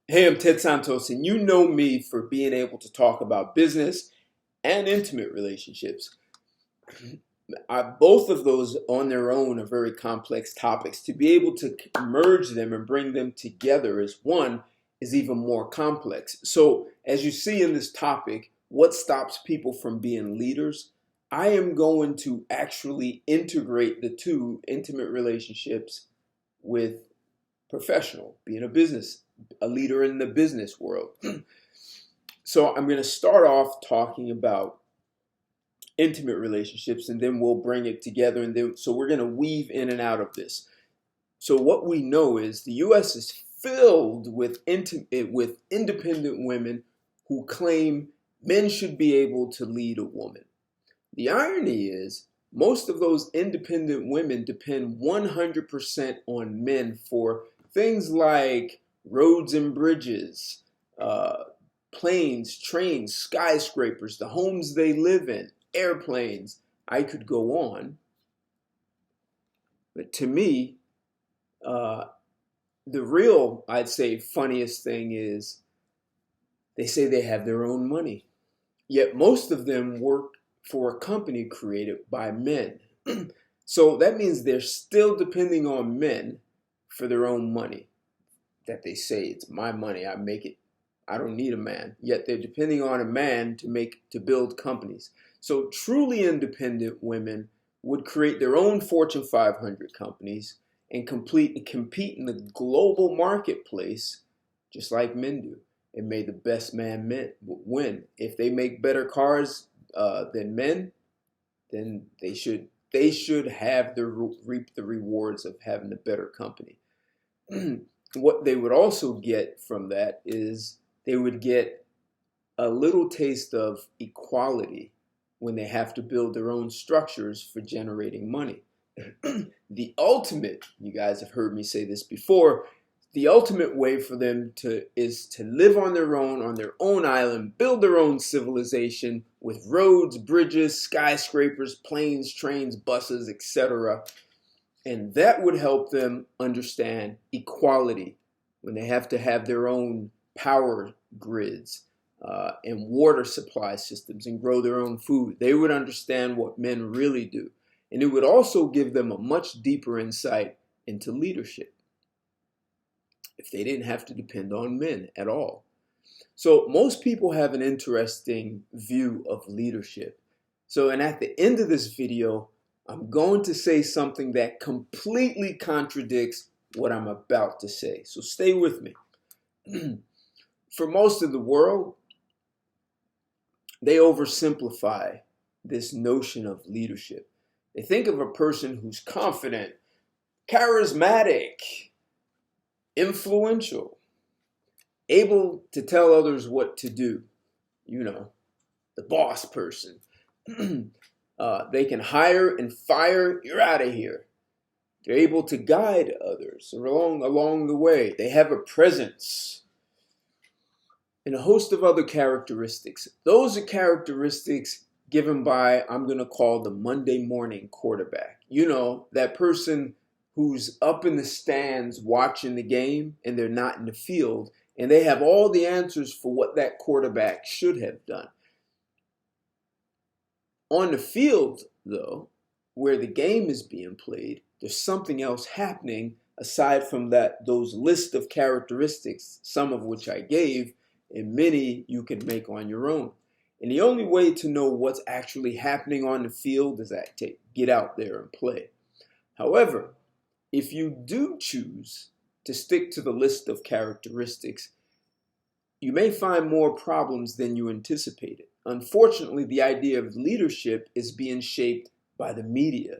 Hey, I'm Ted Santos, and you know me for being able to talk about business and intimate relationships. Both of those on their own are very complex topics. To be able to merge them and bring them together as one is even more complex. So, as you see in this topic, what stops people from being leaders? I am going to actually integrate the two, intimate relationships with professional, being a leader in the business world. So I'm going to start off talking about intimate relationships, and then we'll bring it together. And then, so we're going to weave in and out of this. So what we know is the U.S. is filled with independent women who claim men should be able to lead a woman. The irony is most of those independent women depend 100% on men for things like roads and bridges, uh, planes, trains, skyscrapers, the homes they live in, airplanes. I could go on. But to me, uh, the real, I'd say, funniest thing is they say they have their own money. Yet most of them work for a company created by men. So that means they're still depending on men for their own money. That they say it's my money, I make it. I don't need a man. Yet they're depending on a man to build companies. So truly independent women would create their own Fortune 500 companies and compete in the global marketplace just like men do. And may the best man win. If they make better cars than men, then they should have reap the rewards of having a better company. What they would also get from that is they would get a little taste of equality when they have to build their own structures for generating money. The ultimate, you guys have heard me say this before, the ultimate way for them is to live on their own island, build their own civilization with roads, bridges, skyscrapers, planes, trains, buses, etc. And that would help them understand equality when they have to have their own power grids and water supply systems and grow their own food. They would understand what men really do. And it would also give them a much deeper insight into leadership if they didn't have to depend on men at all. So most people have an interesting view of leadership. And at the end of this video, I'm going to say something that completely contradicts what I'm about to say. So stay with me. For most of the world, they oversimplify this notion of leadership. They think of a person who's confident, charismatic, influential, able to tell others what to do. You know, the boss person. They can hire and fire, you're out of here. They're able to guide others along the way. They have a presence and a host of other characteristics. Those are characteristics given by, I'm going to call the Monday morning quarterback. You know, that person who's up in the stands watching the game and they're not in the field, and they have all the answers for what that quarterback should have done. On the field, though, where the game is being played, there's something else happening aside from those list of characteristics, some of which I gave, and many you can make on your own. And the only way to know what's actually happening on the field is to get out there and play. However, if you do choose to stick to the list of characteristics, you may find more problems than you anticipated. Unfortunately, the idea of leadership is being shaped by the media.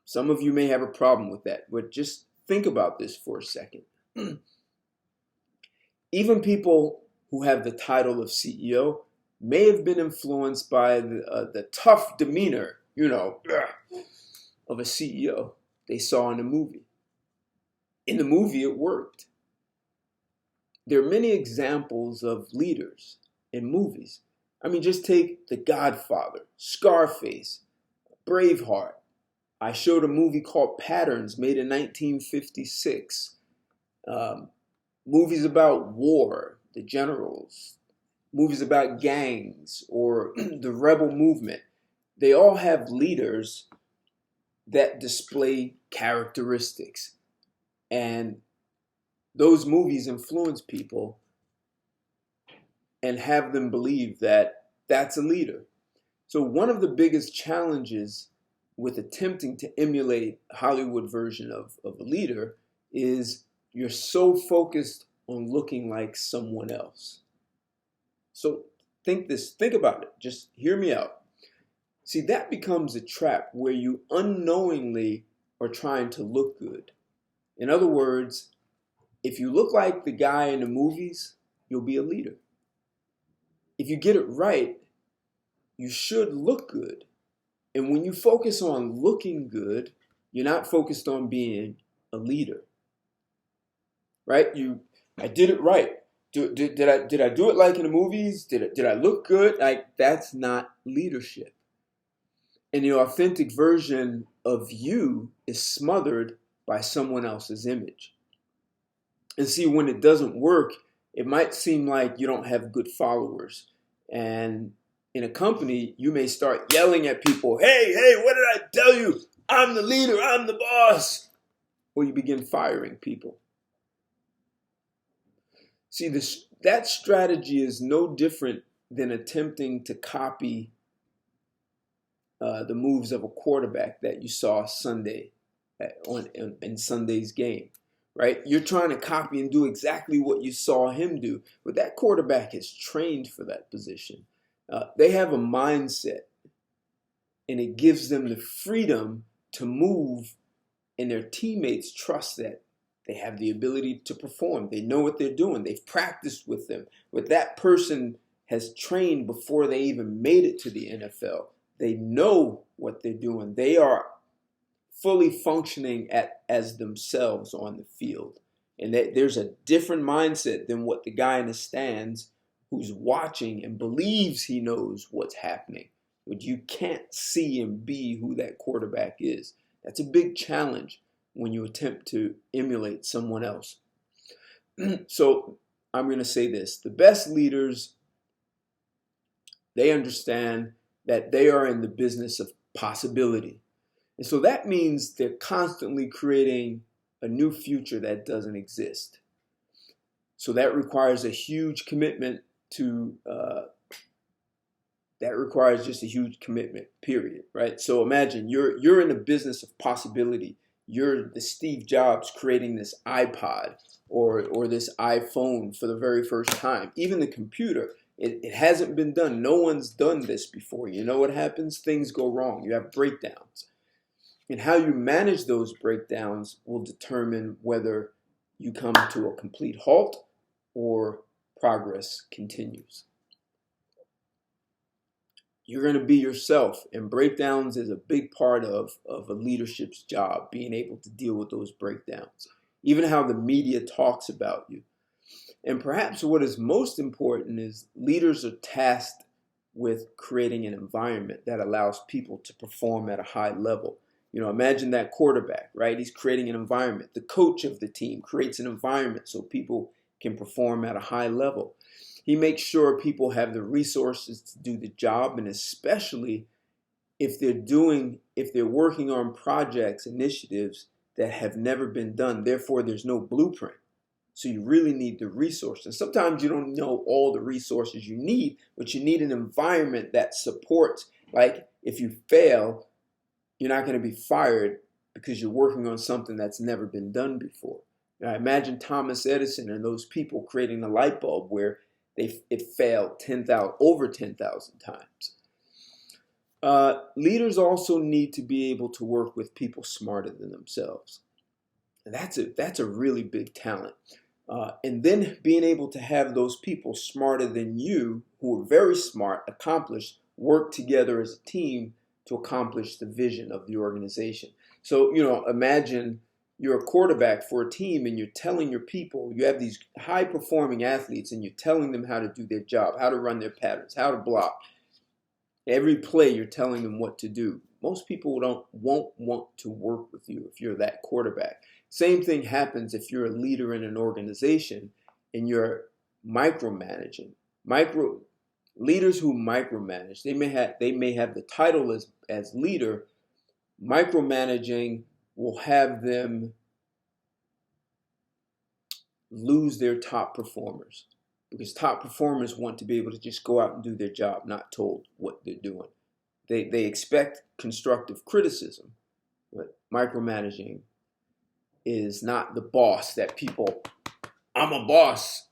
Some of you may have a problem with that, but just think about this for a second. Even people who have the title of CEO may have been influenced by the tough demeanor, of a CEO they saw in a movie. In the movie, it worked. There are many examples of leaders in movies. I mean, just take The Godfather, Scarface, Braveheart. I showed a movie called Patterns, made in 1956. movies about war, the generals, movies about gangs or the rebel movement. They all have leaders that display characteristics. And those movies influence people and have them believe that that's a leader. So one of the biggest challenges with attempting to emulate a Hollywood version of a leader is you're so focused on looking like someone else. So think about it. Just hear me out. See, that becomes a trap where you unknowingly are trying to look good. In other words, if you look like the guy in the movies, you'll be a leader. If you get it right, you should look good. And when you focus on looking good, you're not focused on being a leader. Right? I did it right. Did I do it like in the movies? Did I look good? Like, that's not leadership. And the authentic version of you is smothered by someone else's image. And see, when it doesn't work, it might seem like you don't have good followers. And in a company, you may start yelling at people, hey, what did I tell you? I'm the leader, I'm the boss. Or you begin firing people. See, that strategy is no different than attempting to copy the moves of a quarterback that you saw Sunday in Sunday's game, right? You're trying to copy and do exactly what you saw him do, but that quarterback is trained for that position. They have a mindset, and it gives them the freedom to move, and their teammates trust that they have the ability to perform. They know what they're doing. They've practiced with them. But that person has trained before they even made it to the NFL. They know what they're doing. They are fully functioning as themselves on the field. And there's a different mindset than what the guy in the stands who's watching and believes he knows what's happening, but you can't see and be who that quarterback is. That's a big challenge when you attempt to emulate someone else. So I'm going to say this. The best leaders, they understand that they are in the business of possibility. And so that means they're constantly creating a new future that doesn't exist. So that requires a huge commitment that requires just a huge commitment, period, right? So imagine you're in the business of possibility. You're the Steve Jobs creating this iPod or this iPhone for the very first time. Even the computer, it hasn't been done. No one's done this before. You know what happens? Things go wrong. You have breakdowns. And how you manage those breakdowns will determine whether you come to a complete halt or progress continues. You're going to be yourself, and breakdowns is a big part of a leadership's job, being able to deal with those breakdowns, even how the media talks about you. And perhaps what is most important is leaders are tasked with creating an environment that allows people to perform at a high level. You know, imagine that quarterback, right? He's creating an environment. The coach of the team creates an environment so people can perform at a high level. He makes sure people have the resources to do the job, and especially if they're working on projects, initiatives that have never been done. Therefore, there's no blueprint. So you really need the resources. Sometimes you don't know all the resources you need, but you need an environment that supports. Like if you fail, you're not going to be fired because you're working on something that's never been done before. Now, imagine Thomas Edison and those people creating the light bulb where it failed over 10,000 times. Leaders also need to be able to work with people smarter than themselves. And that's a really big talent. And then being able to have those people smarter than you, who are very smart, accomplished, work together as a team to accomplish the vision of the organization. So, imagine you're a quarterback for a team and you're telling your people, you have these high performing athletes and you're telling them how to do their job, how to run their patterns, how to block. Every play you're telling them what to do. Most people won't want to work with you if you're that quarterback. Same thing happens if you're a leader in an organization and you're micromanaging. Micro leaders who micromanage, they may have the title as leader. Micromanaging will have them lose their top performers, because top performers want to be able to just go out and do their job, not told what they're doing. They expect constructive criticism, but micromanaging is not the boss that people, I'm a boss.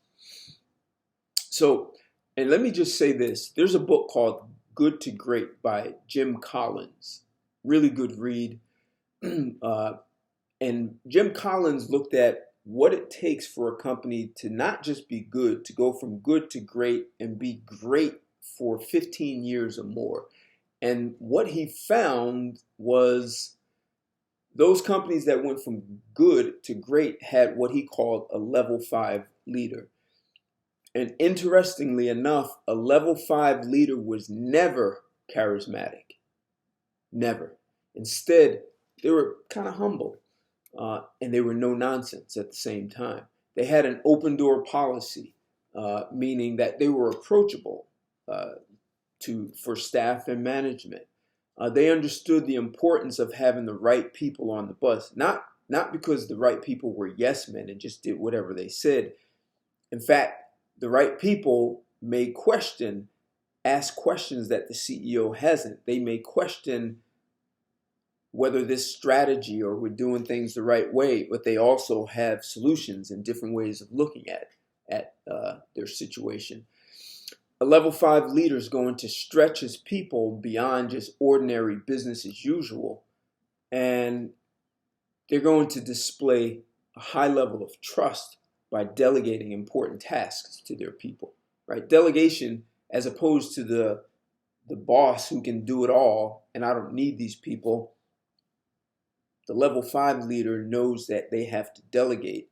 So, and let me just say this. There's a book called Good to Great by Jim Collins. Really good read. And Jim Collins looked at what it takes for a company to not just be good, to go from good to great and be great for 15 years or more. And what he found was those companies that went from good to great had what he called a level 5 leader. And interestingly enough, a level 5 leader was never charismatic. Never. Instead, they were kind of humble. And they were no nonsense at the same time. They had an open door policy, meaning that they were approachable for staff and management. They understood the importance of having the right people on the bus, not because the right people were yes men and just did whatever they said. In fact, the right people may ask questions that the CEO hasn't. They may question whether this strategy or we're doing things the right way, but they also have solutions and different ways of looking at their situation. A level 5 leader is going to stretch his people beyond just ordinary business as usual, and they're going to display a high level of trust by delegating important tasks to their people. Right? Delegation, as opposed to the boss who can do it all, and I don't need these people. The level 5 leader knows that they have to delegate,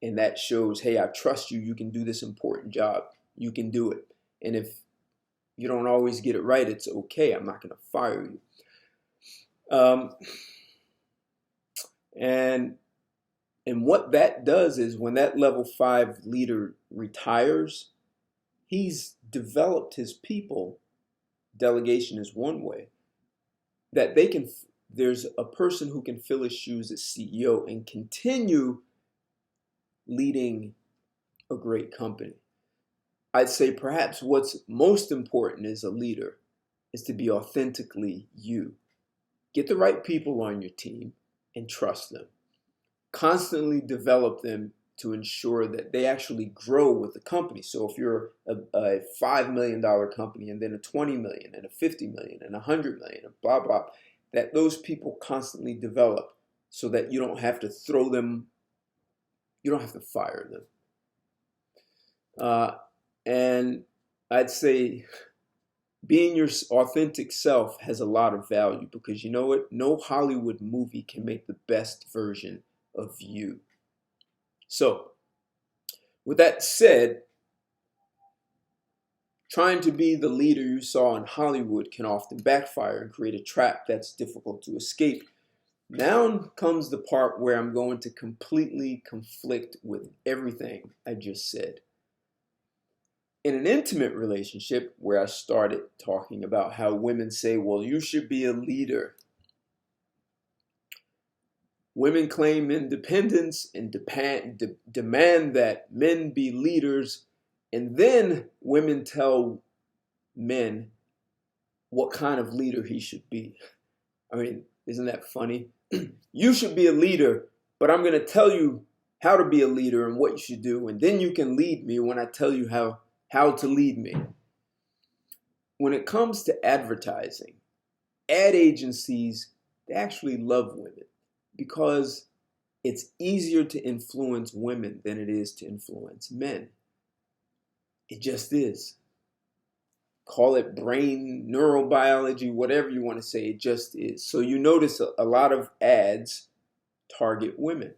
and that shows, hey, I trust you. You can do this important job. You can do it. And if you don't always get it right, it's okay. I'm not going to fire you. And what that does is when that level 5 leader retires, he's developed his people. Delegation is one way that there's a person who can fill his shoes as CEO and continue leading a great company. I'd say perhaps what's most important as a leader is to be authentically you. Get the right people on your team and trust them. Constantly develop them to ensure that they actually grow with the company. So if you're a $5 million company and then a 20 million and a 50 million and 100 million and blah, blah, that those people constantly develop so that you don't have to throw them, you don't have to fire them. And I'd say being your authentic self has a lot of value, because you know what? No Hollywood movie can make the best version of you. So, with that said, trying to be the leader you saw in Hollywood can often backfire and create a trap that's difficult to escape. Now comes the part where I'm going to completely conflict with everything I just said. In an intimate relationship, where I started talking about how women say, well, you should be a leader. Women claim independence and demand that men be leaders, and then women tell men what kind of leader he should be. I mean, isn't that funny? You should be a leader, but I'm going to tell you how to be a leader and what you should do, and then you can lead me when I tell you how to lead me. When it comes to advertising, ad agencies, they actually love women because it's easier to influence women than it is to influence men. It just is. Call it brain neurobiology, whatever you want to say, it just is. So you notice a lot of ads target women.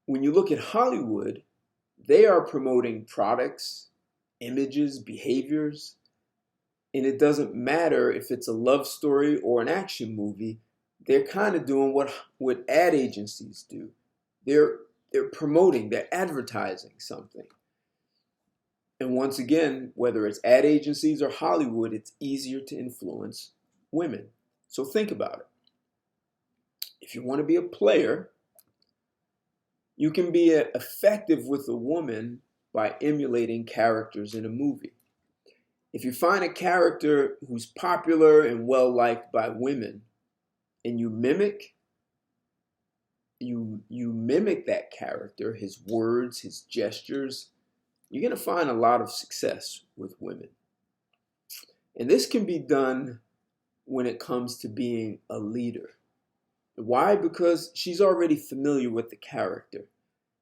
When you look at Hollywood, they are promoting products, images, behaviors, and it doesn't matter if it's a love story or an action movie. They're kind of doing what ad agencies do. They're promoting, they're advertising something. And once again, whether it's ad agencies or Hollywood, it's easier to influence women. So think about it. If you want to be a player, you can be effective with a woman by emulating characters in a movie. If you find a character who's popular and well liked by women, and you mimic that character, his words, his gestures, you're going to find a lot of success with women. And this can be done when it comes to being a leader. Why? Because she's already familiar with the character.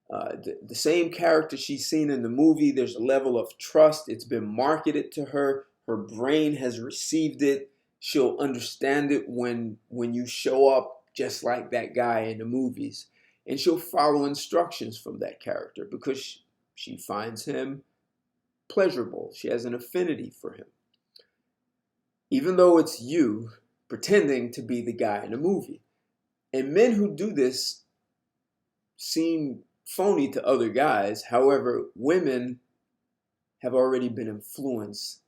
The same character she's seen in the movie, there's a level of trust. It's been marketed to her. Her brain has received it. She'll understand it when you show up just like that guy in the movies. And she'll follow instructions from that character because she finds him pleasurable. She has an affinity for him. Even though it's you pretending to be the guy in the movie. And men who do this seem phony to other guys. However, women have already been influenced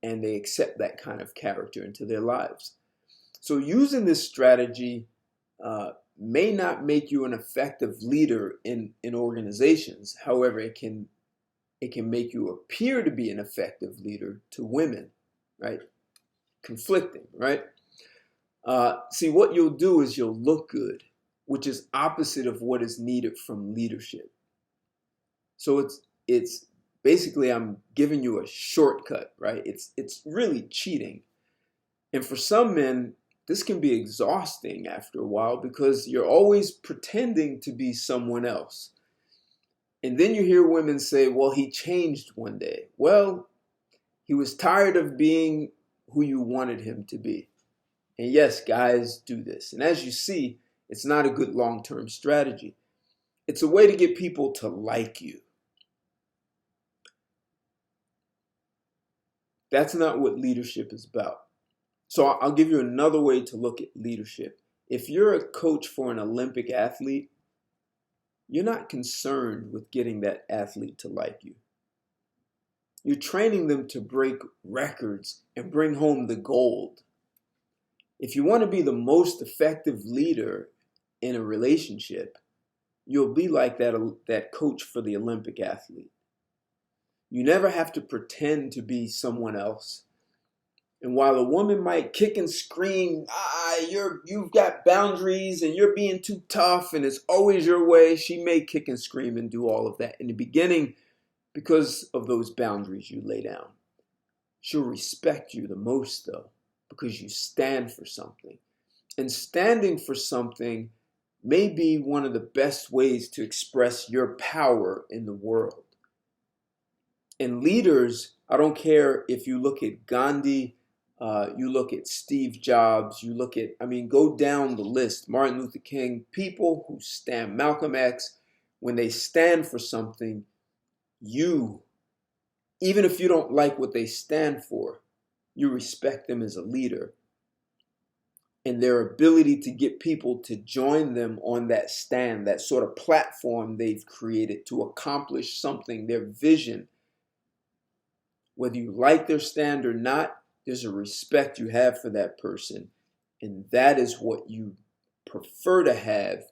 and they accept that kind of character into their lives. So using this strategy may not make you an effective leader in organizations. However, it can make you appear to be an effective leader to women, right? Conflicting, right? See, what you'll do is you'll look good, which is opposite of what is needed from leadership. So it's basically, I'm giving you a shortcut, right? It's really cheating. And for some men, this can be exhausting after a while because you're always pretending to be someone else. And then you hear women say, well, he changed one day. Well, he was tired of being who you wanted him to be. And yes, guys do this. And as you see, it's not a good long-term strategy. It's a way to get people to like you. That's not what leadership is about. So I'll give you another way to look at leadership. If you're a coach for an Olympic athlete, you're not concerned with getting that athlete to like you. You're training them to break records and bring home the gold. If you want to be the most effective leader in a relationship, you'll be like that coach for the Olympic athlete. You never have to pretend to be someone else. And while a woman might kick and scream, you've got boundaries and you're being too tough and it's always your way, she may kick and scream and do all of that in the beginning because of those boundaries you lay down. She'll respect you the most though, because you stand for something. And standing for something may be one of the best ways to express your power in the world. And leaders, I don't care if you look at Gandhi, you look at Steve Jobs, go down the list. Martin Luther King, people who stand, Malcolm X, when they stand for something, even if you don't like what they stand for, you respect them as a leader. And their ability to get people to join them on that stand, that sort of platform they've created to accomplish something, their vision. Whether you like their stand or not, there's a respect you have for that person. And that is what you prefer to have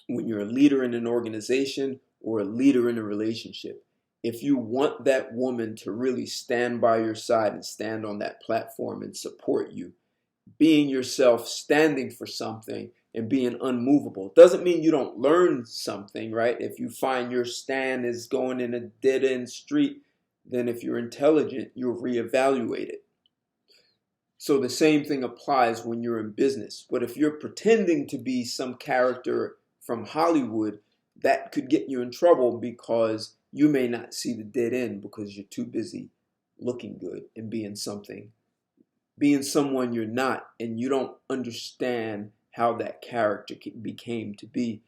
when you're a leader in an organization or a leader in a relationship. If you want that woman to really stand by your side and stand on that platform and support you, being yourself, standing for something, and being unmovable. Doesn't mean you don't learn something, right? If you find your stand is going in a dead-end street, then if you're intelligent, you'll reevaluate it. So the same thing applies when you're in business. But if you're pretending to be some character from Hollywood, that could get you in trouble because you may not see the dead end because you're too busy looking good and being someone you're not, and you don't understand how that character became to be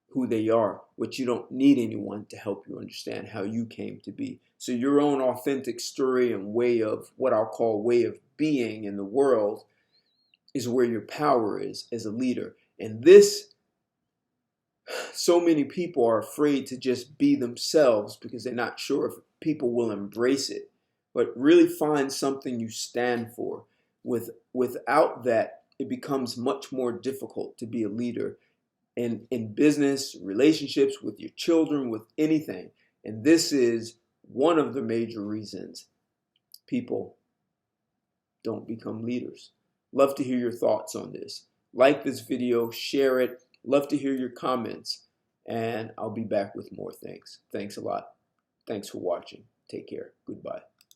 who they are, but you don't need anyone to help you understand how you came to be. So your own authentic story and way of what I'll call way of being in the world is where your power is as a leader. And this So many people are afraid to just be themselves because they're not sure if people will embrace it. But really find something you stand for. Without that, it becomes much more difficult to be a leader in business, relationships, with your children, with anything. And this is one of the major reasons people don't become leaders. Love to hear your thoughts on this. Like this video, share it. Love to hear your comments. And I'll be back with more things. Thanks a lot. Thanks for watching. Take care. Goodbye.